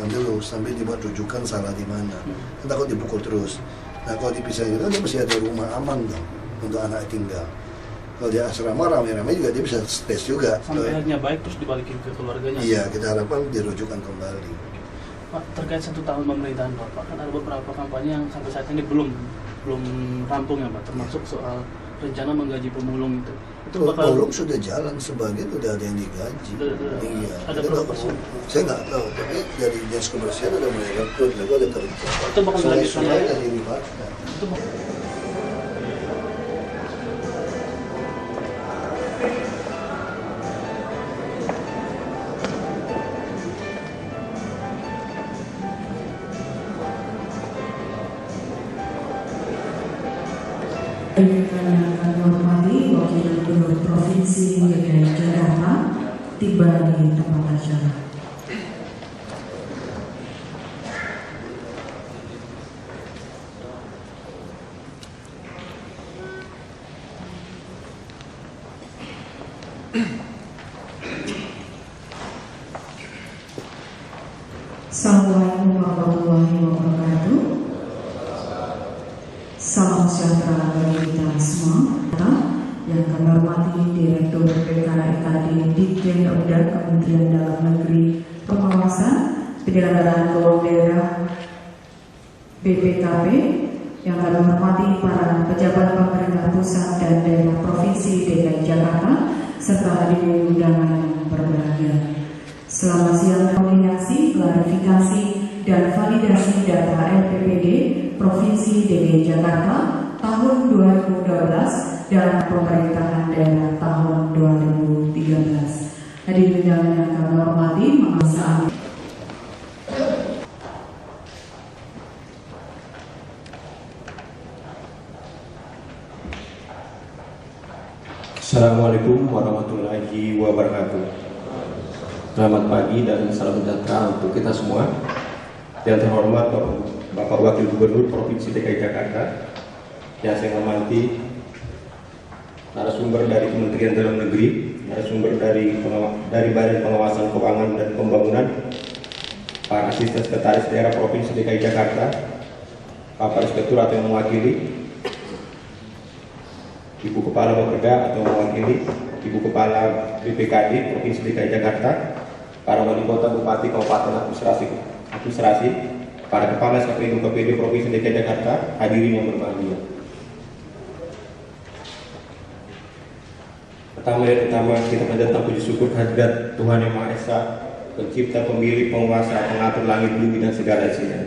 dipisahkan dulu sambil dibuat rujukan salah di mana. Takut dipukul terus. Nah kalau dipisah gitu dia masih ada rumah aman dong untuk anak tinggal. Kalau di asrama ramai-ramai juga dia bisa stres juga. Sampai akhirnya baik terus dibalikin ke keluarganya. Iya, kita harapkan dirujukkan kembali. Pak, terkait 1 tahun pemerintahan Bapak, kan ada beberapa kampanye yang sampai saat ini belum rampung ya Pak, termasuk soal rencana menggaji pemulung itu. Itu bakal Pemulung sudah jalan, sebagian udah ada yang digaji. Iya. Ada berapa sih? Saya nggak tahu, tapi dari dinas kebersihan udah mulai rekrut, lalu ada terencana. Itu bakal dilanjutkan lagi. Dari dilibatkan. Itu bakal. Yang kami hormati Wakil Gubernur Provinsi DKI Jakarta tiba di tempat acara. Assalamualaikum warahmatullahi wabarakatuh. Salam sejahtera bagi kita semua. Yang kami hormati Direktur PKKD Ditjen Uda Kementerian Dalam Negeri Pengawasan Penyelenggaraan Keuangan Daerah BPKP, yang kami hormati para pejabat pemerintah pusat dan daerah Provinsi DKI Jakarta serta hadirin undangan yang berbahagia. Selamat siang. Koordinasi, klarifikasi, dan validasi data LPPD Provinsi DKI Jakarta tahun 2012 dalam pemerintahan daerah tahun 2013. Hadirin undangan yang kami hormati, mengasah. Assalamualaikum warahmatullahi wabarakatuh. Selamat pagi dan salam sejahtera untuk kita semua. Yang terhormat Bapak Wakil Gubernur Provinsi DKI Jakarta, yang saya hormati narasumber dari Kementerian Dalam Negeri, narasumber dari Badan Pengawasan Keuangan dan Pembangunan, para asisten sekretaris daerah Provinsi DKI Jakarta, Bapak Inspektur atau yang mewakili, Ibu Kepala Bapeda atau mewakili, Ibu Kepala BPKD Provinsi DKI Jakarta, para wali kota, bupati, kabupaten, administrasi, para kepala SKPD UKPD Provinsi DKI Jakarta, hadirin yang berbahagia. Pertama kita panjatkan puji syukur kehadirat Tuhan Yang Maha Esa, Pencipta, Pemilik, Penguasa, Pengatur langit, bumi dan segala isinya.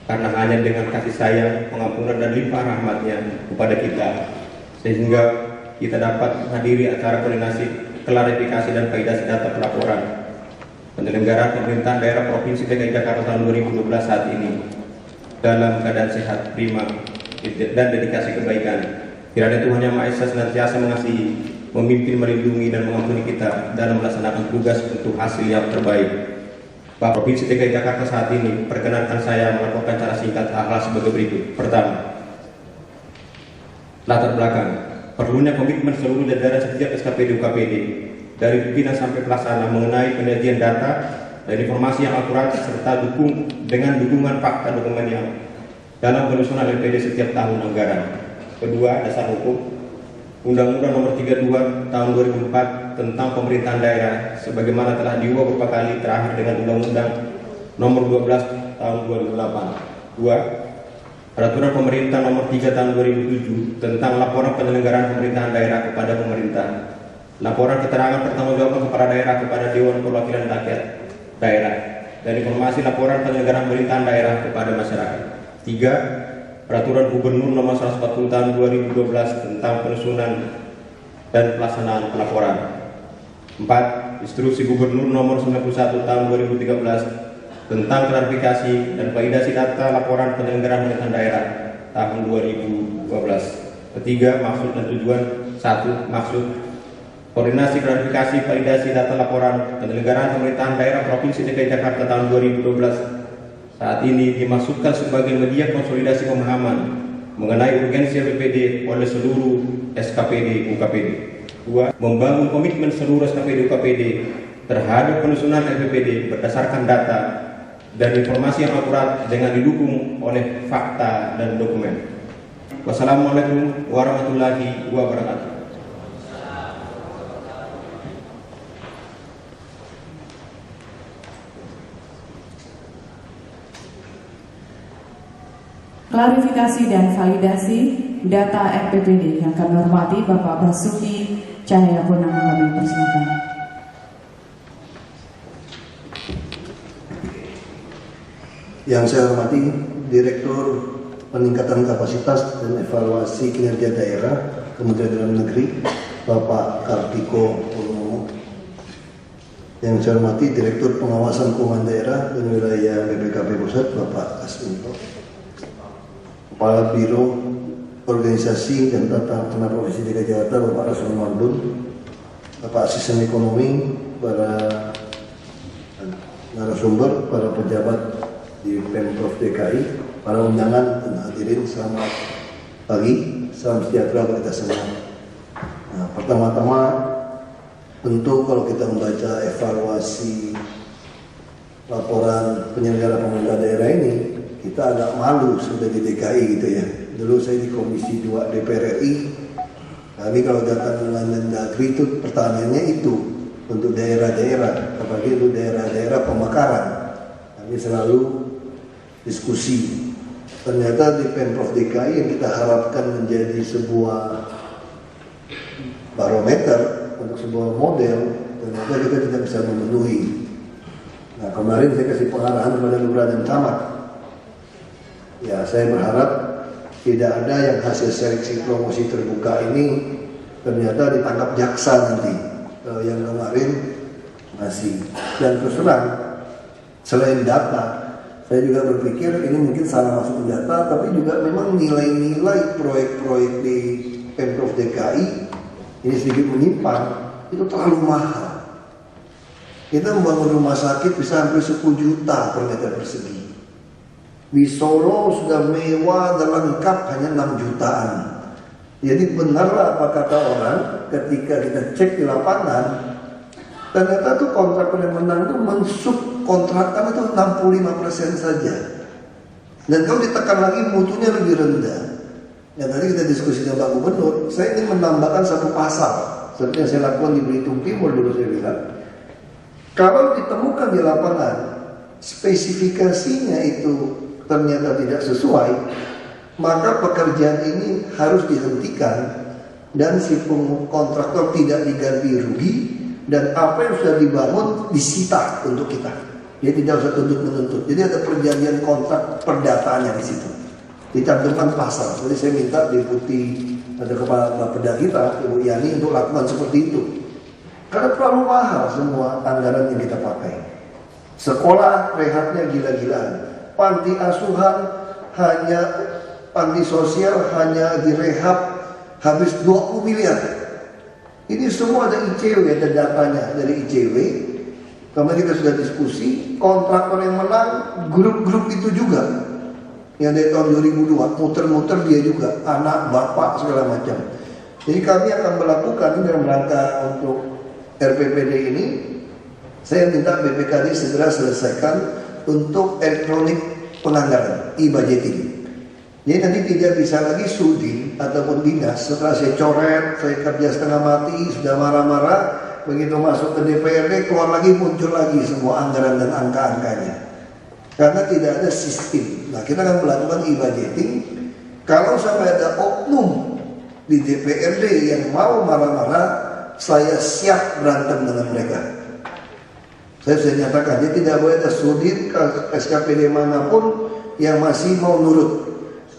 Karena hanya dengan kasih sayang, pengampunan dan limpah rahmat-Nya kepada kita, sehingga kita dapat menghadiri acara koordinasi, klarifikasi dan validasi data pelaporan penyelenggaraan pemerintahan daerah Provinsi DKI Jakarta tahun 2012 saat ini dalam keadaan sehat, prima, dan dedikasi kebaikan. Kiranya Tuhan Yang Maha Esa senantiasa mengasihi, memimpin, melindungi, dan mengampuni kita dalam melaksanakan tugas untuk hasil yang terbaik. Bapak Provinsi DKI Jakarta saat ini, perkenankan saya melaporkan secara singkat hal-hal sebagai berikut. Pertama, latar belakang, perlunya komitmen seluruh jajaran setiap SKPD UKPD dari pimpinan sampai pelaksana mengenai penyajian data dan informasi yang akurat serta dengan dukungan fakta dokumen yang dalam penyusunan LPD setiap tahun anggaran. Kedua, dasar hukum Undang-Undang Nomor 32 Tahun 2004 tentang Pemerintahan Daerah sebagaimana telah diubah beberapa kali, terakhir dengan Undang-Undang Nomor 12 Tahun 2008. Dua, Peraturan Pemerintah Nomor 3 Tahun 2007 tentang laporan penyelenggaraan pemerintahan daerah kepada pemerintah, laporan keterangan pertanggungjawaban kepala daerah kepada Dewan Perwakilan Rakyat Daerah, dan informasi laporan penyelenggaraan pemerintahan daerah kepada masyarakat. Tiga, Peraturan Gubernur Nomor 140 Tahun 2012 tentang penyusunan dan pelaksanaan pelaporan. 4. Instruksi Gubernur Nomor 91 Tahun 2013 tentang klarifikasi dan validasi data laporan penyelenggaraan pemerintahan daerah tahun 2012. Ketiga, maksud dan tujuan. 1. Maksud koordinasi, klarifikasi, validasi data laporan penyelenggaraan pemerintahan daerah Provinsi DKI Jakarta tahun 2012 saat ini dimaksudkan sebagai media konsolidasi pemahaman mengenai urgensi LPPD oleh seluruh SKPD UKPD. 2. Membangun komitmen seluruh SKPD UKPD terhadap penyusunan LPPD berdasarkan data dan informasi yang akurat dengan didukung oleh fakta dan dokumen. Wassalamualaikum warahmatullahi wabarakatuh. Klarifikasi dan validasi data RPPD yang kami hormati Bapak Basuki Cahayapurnama, kami persilakan. Yang saya hormati Direktur Peningkatan Kapasitas dan Evaluasi Kinerja Daerah Kementerian Dalam Negeri Bapak Kartiko Purnomo. Yang saya hormati Direktur Pengawasan Keuangan Daerah dan Wilayah BPKP Pusat Bapak Asminto. Kepala Biro Organisasi dan Tata Kelola Provinsi DKI Jakarta Bapak Rasul Marbun, Bapak Asisten Ekonomi, para narasumber, para pejabat di Pemprov DKI, para undangan dan hadirin, selamat pagi, salam sejahtera bagi kita semua. Nah, pertama-tama tentu kalau kita membaca evaluasi laporan penyelenggara pemerintah daerah ini, kita agak malu sebagai DKI gitu ya. Dulu saya di Komisi 2 DPR RI, kami kalau datang dengan Mendagri itu pertanyaannya itu untuk daerah-daerah, apalagi untuk daerah-daerah pemekaran. Kami selalu diskusi. Ternyata di Pemprov DKI yang kita harapkan menjadi sebuah barometer untuk sebuah model, ternyata kita tidak bisa memenuhi. Nah, kemarin saya kasih pengarahan kepada lurah dan camat. Ya, saya berharap tidak ada yang hasil seleksi promosi terbuka ini ternyata ditangkap jaksa nanti. Yang kemarin masih. Dan terus terang, selain data, saya juga berpikir ini mungkin salah masuk ke data, tapi juga memang nilai-nilai proyek-proyek di Pemprov DKI ini sedikit menyimpang, itu terlalu mahal. Kita membangun rumah sakit bisa hampir 10 juta per meter persegi. Di Solo sudah mewah dan lengkap hanya 6 jutaan. Jadi benarlah apa kata orang ketika kita cek di lapangan, ternyata tuh kontraktor yang menang itu mensubkontrakkan itu 65% saja. Dan kalau ditekan lagi mutunya lebih rendah. Ya tadi kita diskusi dengan Pak Gubernur, saya ingin menambahkan satu pasal seperti yang saya lakukan di Belitung Timur dulu. Saya bilang, kalau ditemukan di lapangan spesifikasinya itu ternyata tidak sesuai, maka pekerjaan ini harus dihentikan dan si kontraktor tidak diganti rugi, dan apa yang sudah dibangun disita untuk kita. Dia tidak usah tuntut-menuntut. Jadi ada perjanjian kontrak perdataannya di situ. Dicantumkan pasal. Jadi saya minta Deputi ada kepala Bapeda kita, Ibu Yani, untuk lakukan seperti itu. Karena terlalu mahal semua anggaran yang kita pakai. Sekolah rehabnya gila-gilaan. Panti asuhan hanya, panti sosial hanya direhab habis 20 miliar. Ini semua ada ICW, ada datanya dari ICW. Kemarin kita sudah diskusi, kontraktor yang menang grup-grup itu juga. Yang dari tahun 2002, muter-muter dia juga, anak, bapak, segala macam. Jadi kami akan melakukan ini dalam rangka untuk RPPD ini. Saya minta BPKD segera selesaikan untuk elektronik penganggaran, e-budgeting. Jadi nanti tidak bisa lagi sudin ataupun dinas. Setelah saya coret, saya kerja setengah mati, sudah marah-marah, begitu masuk ke DPRD, keluar lagi, muncul lagi semua anggaran dan angka-angkanya. Karena tidak ada sistem. Nah, kita akan melakukan e-budgeting. Kalau sampai ada oknum di DPRD yang mau marah-marah, saya siap berantem dengan mereka. Saya sudah nyatakan, dia tidak boleh ada sudin SKPD manapun yang masih mau nurut.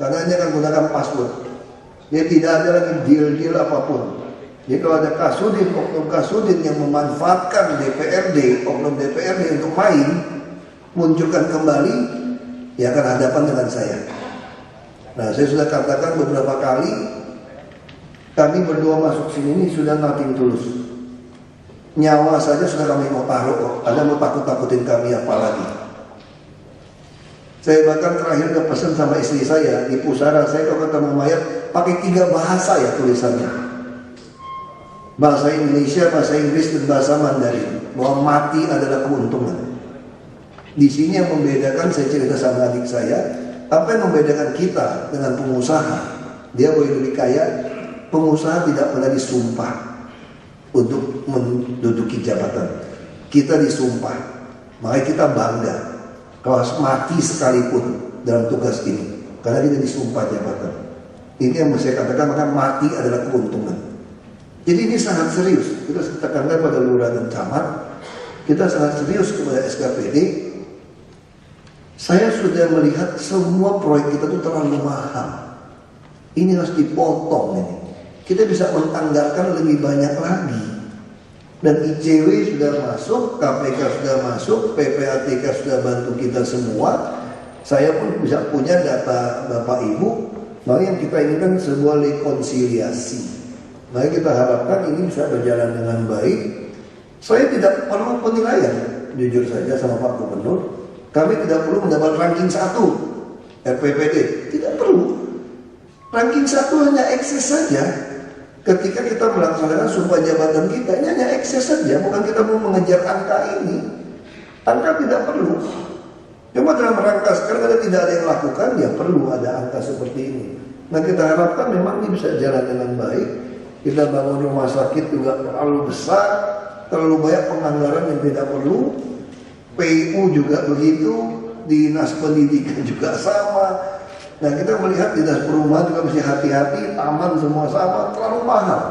Karena ini akan menggunakan password. Dia tidak ada lagi deal-deal apapun. Jadi kalau ada kasudin, oknum kasudin yang memanfaatkan DPRD, oknum DPRD untuk main, munculkan kembali, ya akan hadapan dengan saya. Nah, saya sudah katakan beberapa kali, kami berdua masuk sini ini sudah nothing tulus. Nyawa saja sudah kami mau taruh kok. Ada mau takut-takutin kami apa lagi? Saya bahkan terakhir ke pesan sama istri saya di pusara, saya kalau ketemu mayat pakai 3 bahasa ya tulisannya. Bahasa Indonesia, bahasa Inggris, dan bahasa Mandarin. Bahwa mati adalah keuntungan. Di sini yang membedakan, saya cerita sama adik saya, apa yang membedakan kita dengan pengusaha? Dia boleh lebih kaya, pengusaha tidak pernah disumpah untuk menduduki jabatan. Kita disumpah, makanya kita bangga kalau mati sekalipun dalam tugas ini, karena kita disumpah jabatan. Ini yang saya katakan, maka mati adalah keuntungan. Jadi ini sangat serius. Kita tekankan pada lurah dan camat, kita sangat serius kepada SKPD. Saya sudah melihat semua proyek kita itu terlalu mahal. Ini harus dipotong ini. Kita bisa menganggarkan lebih banyak lagi. Dan ICW sudah masuk, KPK sudah masuk, PPATK sudah bantu kita semua. Saya pun bisa punya data Bapak Ibu. Maka yang kita inginkan sebuah rekonsiliasi. Maka kita harapkan ini bisa berjalan dengan baik. Saya tidak perlu penilaian, jujur saja sama Pak Gubernur. Kami tidak perlu mendapat ranking 1 RPPD, tidak perlu. Ranking 1 hanya ekses saja. Ketika kita melaksanakan sumpah jabatan kita, ini hanya ekses saja, bukan kita mau mengejar angka ini. Angka tidak perlu. Cuma dalam rangka sekarang ada tidak ada yang lakukan, ya perlu ada angka seperti ini. Nah kita harapkan memang ini bisa jalan dengan baik. Kita bangun rumah sakit juga terlalu besar, terlalu banyak penganggaran yang tidak perlu. PU juga begitu, dinas pendidikan juga sama. Nah kita melihat dinas perumahan juga mesti hati-hati, taman semua sama, terlalu mahal.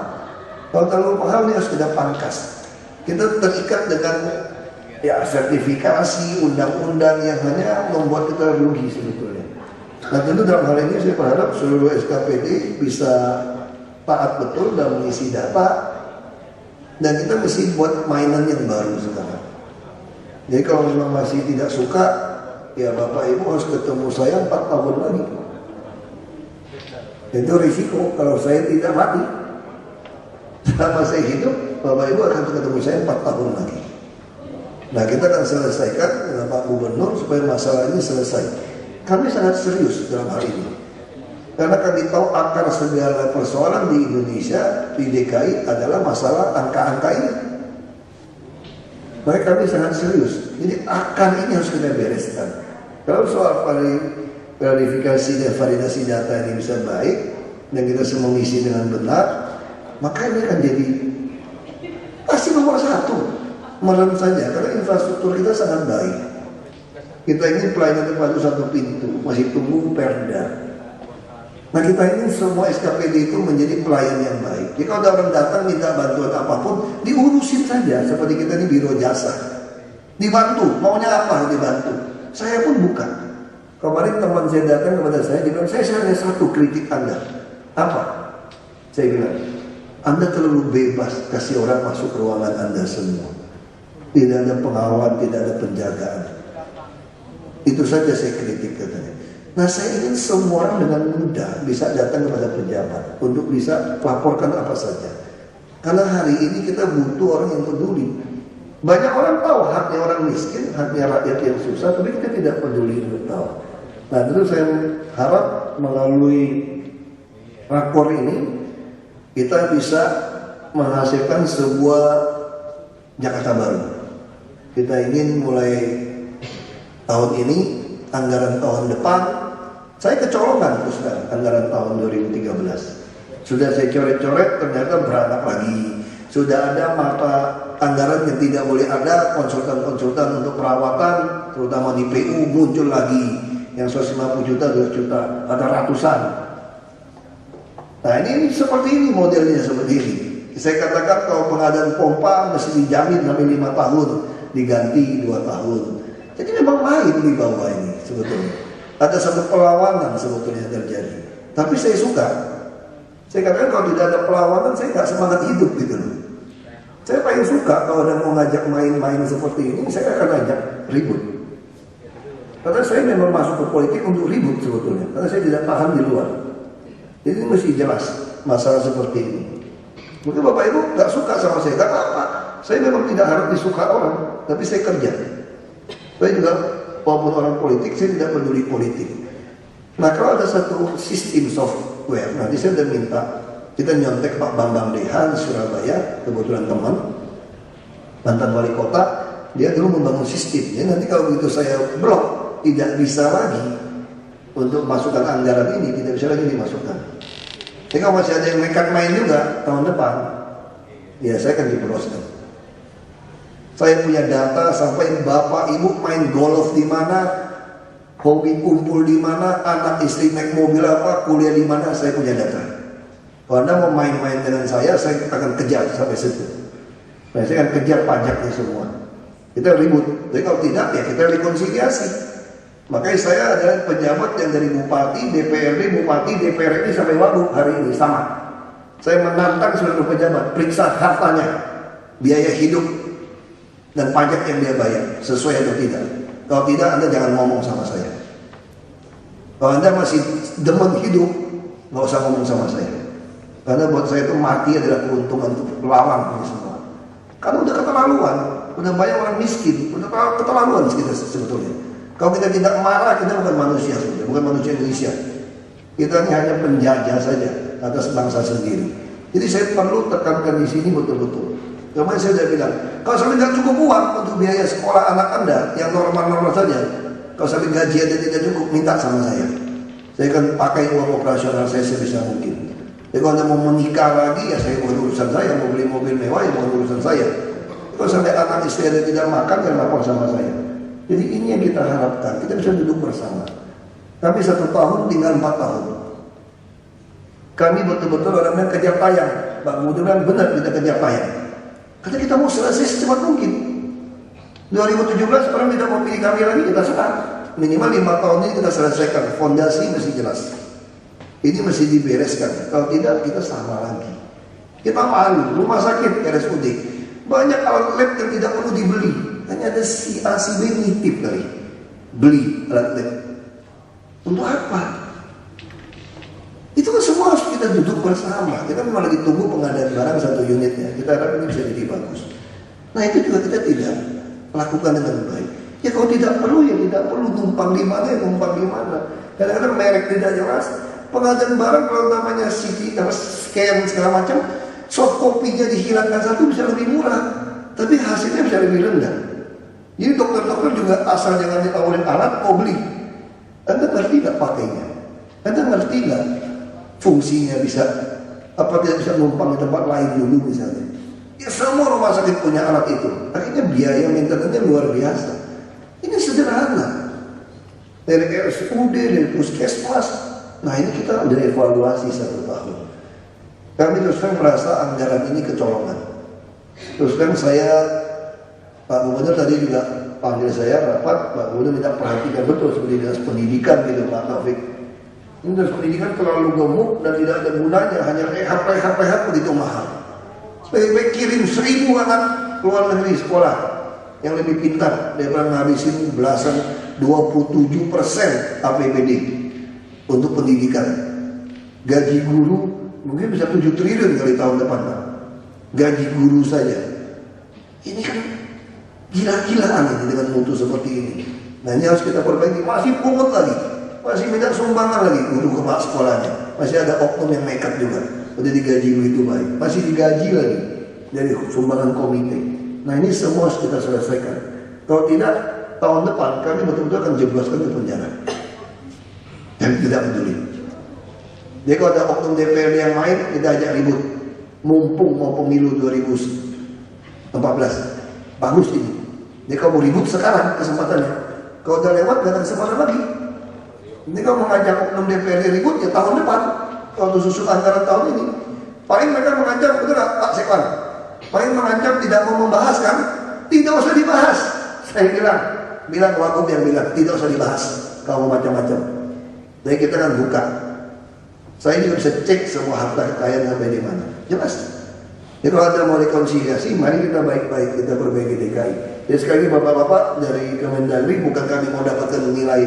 Kalau terlalu mahal ini harus kita pangkas. Kita terikat dengan ya sertifikasi, undang-undang yang hanya membuat kita rugi sebetulnya. Nah tentu dalam hal ini saya berharap seluruh SKPD bisa taat betul dalam mengisi data. Dan kita mesti buat mainan yang baru sekarang. Jadi kalau memang masih tidak suka, ya Bapak Ibu harus ketemu saya 4 tahun lagi. Itu risiko kalau saya tidak mati. Selama saya hidup, Bapak Ibu akan ketemu saya 4 tahun lagi. Nah kita akan selesaikan dengan Pak Gubernur supaya masalah ini selesai. Kami sangat serius dalam hal ini. Karena kami tahu akar segala persoalan di Indonesia, di DKI adalah masalah angka-angka ini. Mereka kami sangat serius. Jadi akar ini harus kita bereskan. Kalau soal klarifikasi dan validasi data ini bisa baik dan kita semua mengisi dengan benar, maka ini akan jadi pasti nomor 1. Merem saja karena infrastruktur kita sangat baik. Kita ingin pelayanan tepat satu pintu, masih tunggu perda. Nah kita ingin semua SKPD itu menjadi pelayan yang baik. Jadi kalau ada orang datang minta bantuan apapun, diurusin saja. Seperti kita ini biro jasa, dibantu, maunya apa dibantu. Saya pun buka. Kemarin teman saya datang kepada saya, dia bilang, saya hanya satu kritik Anda. Apa? Saya bilang, Anda terlalu bebas kasih orang masuk ruangan Anda semua. Tidak ada pengawalan, tidak ada penjagaan. Itu saja saya kritik katanya. Nah saya ingin semua orang dengan mudah bisa datang kepada pejabat untuk bisa laporkan apa saja. Karena hari ini kita butuh orang yang peduli. Banyak orang tahu haknya orang miskin, haknya rakyat yang susah, tapi kita tidak peduli untuk tahu. Nah tentu saya harap melalui rakor ini kita bisa menghasilkan sebuah Jakarta baru. Kita ingin mulai tahun ini, anggaran tahun depan, saya kecolongan terus sekarang, anggaran tahun 2013. Sudah saya coret-coret, ternyata beranak lagi. Sudah ada mata anggaran yang tidak boleh ada, konsultan-konsultan untuk perawatan, terutama di PU muncul lagi. Yang 150 juta, 200 juta, ada ratusan. Nah ini seperti ini modelnya seperti ini. Saya katakan kalau pengadaan pompa mesti dijamin sampai 5 tahun, diganti 2 tahun. Jadi memang main di bawah ini sebetulnya. Ada satu perlawanan sebetulnya terjadi. Tapi saya suka. Saya katakan kalau tidak ada perlawanan saya nggak semangat hidup gitu loh. Saya paling suka kalau ada mau ngajak main-main seperti ini, saya akan ajak ribut. Karena saya memang masuk ke politik untuk ribut sebetulnya. Karena saya tidak tahan di luar. Jadi ini mesti jelas masalah seperti ini. Mungkin Bapak Ibu nggak suka sama saya, nggak apa-apa. Saya memang tidak harus disuka orang, tapi saya kerja. Saya juga walaupun orang politik, saya tidak peduli politik. Nah kalau ada satu sistem software, nanti saya sudah minta, kita nyontek Pak Bambang Dehan Surabaya, kebetulan teman, mantan wali kota, dia dulu membangun sistem. Jadi nanti kalau begitu saya blok, tidak bisa lagi untuk masukkan anggaran ini, tidak bisa lagi dimasukkan. Jadi kalau masih ada yang nekat main juga tahun depan, ya saya akan diperoskan. Saya punya data sampai bapak ibu main golf di mana, hobi kumpul di mana, anak istri naik mobil apa, kuliah di mana, saya punya data. Kalau Anda mau main-main dengan saya akan kejar sampai situ. Nah, saya akan kejar pajaknya semua. Kita ribut. Jadi kalau tidak, ya kita rekonsiliasi. Makanya saya adalah pejabat yang dari bupati, DPRD, bupati, DPR ini sampai wagub hari ini sama. Saya menantang seluruh pejabat, periksa hartanya, biaya hidup, dan pajak yang dia bayar, sesuai atau tidak. Kalau tidak, Anda jangan ngomong sama saya. Kalau Anda masih demen hidup, nggak usah ngomong sama saya. Karena buat saya itu mati adalah keuntungan untuk lawan ini semua. Karena udah keterlaluan, udah banyak orang miskin, udah keterlaluan kita sebetulnya. Kalau kita tidak marah, kita bukan manusia saja, bukan manusia Indonesia. Kita ini hanya penjajah saja atas bangsa sendiri. Jadi saya perlu tekankan di sini betul-betul. Kemarin saya sudah bilang, kalau sampai nggak cukup uang untuk biaya sekolah anak Anda yang normal-normal saja, kalau sampai gaji Anda tidak cukup, minta sama saya. Saya akan pakai uang operasional saya sebisa mungkin. Jadi kalau Anda mau menikah lagi, ya saya bukan urusan saya. Mau beli mobil mewah, ya bukan urusan saya. Kalau sampai anak istri Anda tidak makan, jangan lapor sama saya. Jadi ini yang kita harapkan, kita bisa duduk bersama. Tapi 1 tahun tinggal 4 tahun. Kami betul-betul orang-orang kejar tayang. Pak Gubernur bilang benar kita kejar tayang. Karena kita mau selesai secepat mungkin. 2017 orang tidak mau pilih kami lagi, kita serah. Minimal 5 tahun ini kita selesaikan. Fondasi mesti jelas. Ini mesti dibereskan. Kalau tidak, kita sama lagi. Kita malu. Rumah sakit RSUD banyak alat lab yang tidak perlu dibeli. Hanya ada si A, si B nitip kali. Beli alat lab. Untuk apa? Itu kan semua harus kita duduk bersama. Kita memang lagi tunggu pengadaan barang 1 unitnya. Kita harap ini bisa jadi bagus. Nah itu juga kita tidak lakukan dengan baik. Ya kalau tidak perlu, ya tidak perlu. Numpang di mana, ya numpang di mana. Kadang-kadang merek tidak jelas. Pengadaan barang kalau namanya CT, scan segala macam, soft copy-nya dihilangkan 1 bisa lebih murah. Tapi hasilnya bisa lebih rendah. Jadi dokter-dokter juga asal jangan ditawarin alat, mau beli. Anda ngerti nggak pakainya? Anda ngerti nggak fungsinya bisa? Apa tidak bisa numpang di tempat lain dulu misalnya? Ya semua rumah sakit punya alat itu. Akhirnya biaya maintenance-nya luar biasa. Ini sederhana. Dari RSUD, dari puskesmas. Nah ini kita udah evaluasi 1 tahun. Kami terus terang merasa anggaran ini kecolongan. Terus terang saya, Pak Gubernur tadi juga panggil saya rapat, Pak Gubernur minta perhatikan betul seperti dinas pendidikan gitu Pak Taufik. Ini dinas pendidikan terlalu gemuk dan tidak ada gunanya, hanya rehab begitu mahal. Baik-baik kirim 1000 anak keluar negeri sekolah yang lebih pintar daripada ngabisin belasan 27% APBD untuk pendidikan. Gaji guru mungkin bisa 7 triliun kali tahun depan Pak. Gaji guru saja. Ini kan gila-gilaan ini dengan mutu seperti ini. Nah ini harus kita perbaiki. Masih pungut lagi, masih minta sumbangan lagi guru ke sekolahnya. Masih ada oknum yang nekat juga. Udah digaji begitu baik, masih digaji lagi dari sumbangan komite. Nah ini semua harus kita selesaikan. Kalau tidak, tahun depan kami betul-betul akan jebloskan ke penjara. Dan tidak peduli. Jadi kalau ada oknum DPRD yang main, kita ajak ribut. Mumpung mau pemilu 2014, bagus ini. Jadi kalau mau ribut sekarang kesempatannya. Kalau udah lewat, gak ada kesempatan lagi. Ini kalau mengajak oknum DPRD ribut, ya tahun depan. Kalau susun anggaran tahun ini, paling mereka mengancam, betul gak Pak Sekwan? Paling mengancam tidak mau membahas kan? Tidak usah dibahas. Saya bilang Wagub yang bilang tidak usah dibahas. Kalau macam-macam. Jadi kita kan buka. Saya juga bisa cek semua harta kekayaan sampai di mana. Jelas. Jadi kalau ada mau rekonsiliasi, mari kita baik-baik kita perbaiki DKI. Jadi sekali lagi bapak-bapak dari Kemendagri, bukan kami mau dapatkan nilai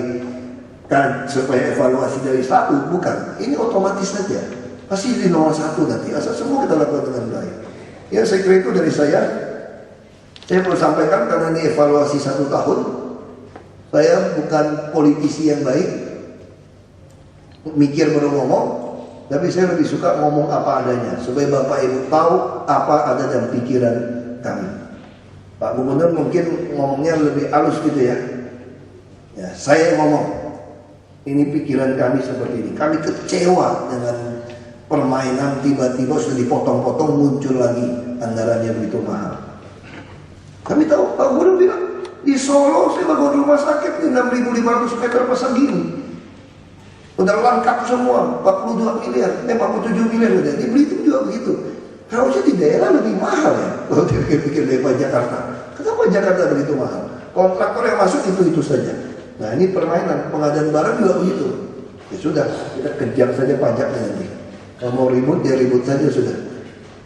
kan supaya evaluasi dari 1, bukan. Ini otomatis saja. Pasti di nomor 1 nanti. Asal semua kita lakukan dengan baik. Ya saya kira itu dari saya. Saya perlu sampaikan karena ini evaluasi 1 tahun. Saya bukan politisi yang baik, mikir baru ngomong, tapi saya lebih suka ngomong apa adanya supaya Bapak Ibu tahu apa ada dalam pikiran kami. Pak Gubernur mungkin ngomongnya lebih halus gitu ya. Ya, saya ngomong, ini pikiran kami seperti ini. Kami kecewa dengan permainan tiba-tiba sudah dipotong-potong muncul lagi anggarannya begitu mahal. Kami tahu, Pak Gubernur bilang, di Solo saya bangun rumah sakit 6.500 meter pasang gini. Udah lengkap semua, 42 miliar, 47 miliar udah. Di Belitung juga begitu. Harusnya di daerah lebih mahal ya, kalau dipikir daripada Jakarta. Kenapa Jakarta begitu mahal? Kontraktor yang masuk itu saja. Nah ini permainan, pengadaan barang juga begitu. Ya sudah, kita kejar saja pajaknya nanti. Kalau mau ribut, ya ribut saja sudah.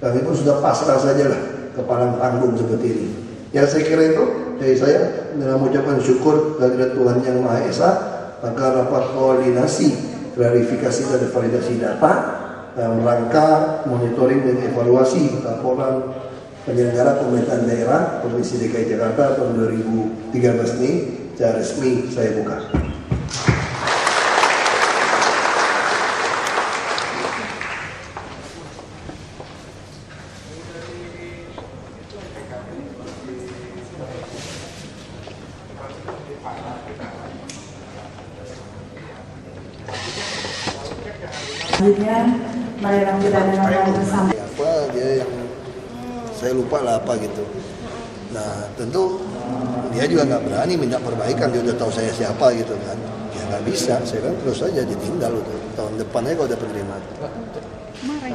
Kami pun sudah pasrah saja lah, kepalang panggung seperti ini. Ya saya kira itu dari saya, dengan mengucapkan syukur kehadirat Tuhan Yang Maha Esa, maka rapat koordinasi, klarifikasi dan validasi data dalam rangka monitoring dan evaluasi laporan penyelenggara pemerintahan daerah Provinsi DKI Jakarta tahun 2013 ini secara resmi saya buka. Selanjutnya, mari kita dengarkan bersama. Apa dia yang saya lupa lah apa gitu. Nah tentu dia juga nggak berani minta perbaikan, dia udah tahu saya siapa gitu kan. Ya nggak bisa, saya kan terus saja ditinggal itu. Tahun depannya kalau ada penerimaan.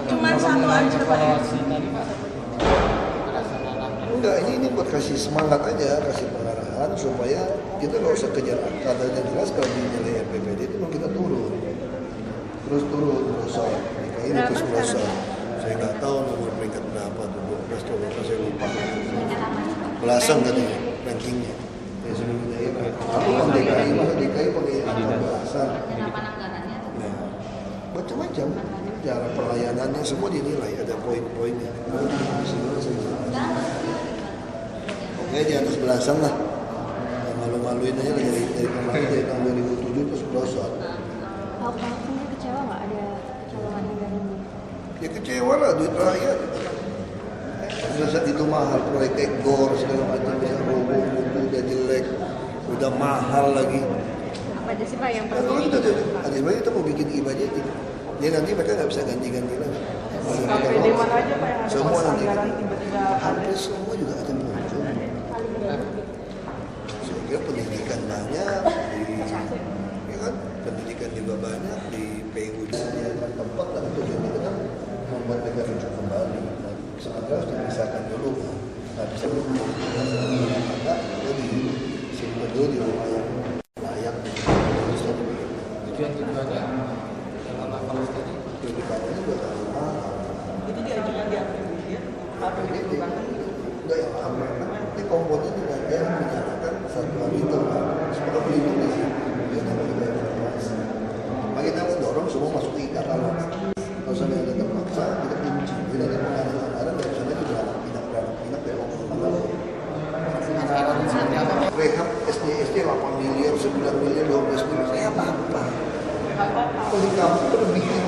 Cuma satu aja Pak. Enggak, ini buat kasih semangat aja, kasih pengarahan supaya kita nggak usah kejar angka. Dan yang jelas kalau dinilai RPPD itu mau kita turun. Terus merosot, ini terus merosot. Saya nggak tahu nomor peringkat berapa tuh, 12 atau berapa saya lupa. Belasan katanya rankingnya. Ya sebelumnya ya. Aku kan DKI, masa DKI pakai angka belasan. Nah, macam-macam. Cara pelayanannya semua dinilai, ada poin-poinnya. Pokoknya di atas belasan lah. Ya, malu-maluin aja dari kemarin dari tahun 2007 terus merosot. Pak Sendiri kecewa nggak ada kecolongan dari ini? Ya kecewa lah, duit rakyat. Saat itu mahal, proyek Ekor segala macam yang roboh, udah jelek, udah mahal lagi. Apa aja sih Pak yang Nah, kalau kita kita mau bikin ibadah itu, dia nanti mereka nggak bisa ganti-ganti lagi. KPD mana aja Pak yang ada Semua pas nanti, anggaran tiba-tiba hampir semua juga akan muncul. Saya kira pendidikan banyak, ya kan? Pendidikan juga banyak di PU juga tempat lah untuk kita membuat mereka rujuk kembali. Nah, sementara harus dipisahkan dulu. Nah, bisa dulu. Maka jadi simpan dulu di rumah yang layak. Tujuannya dalam kalau tadi Pendidikannya juga terlalu mahal. itu diajukan di APBD Ini enggak yang lama. Ini komponen tidak ada yang menyalakan satuan itu. Semoga pelindung di sini. Maka kita mendorong semua masuk ke IKK. Kalau sampai ada terpaksa, kita kunci. Tidak ada pengadaan dan misalnya itu tidak dari oknum. Rehab SD 8 miliar, 9 miliar, 12 miliar, saya apa-apa. Kalau di kampung berlebihan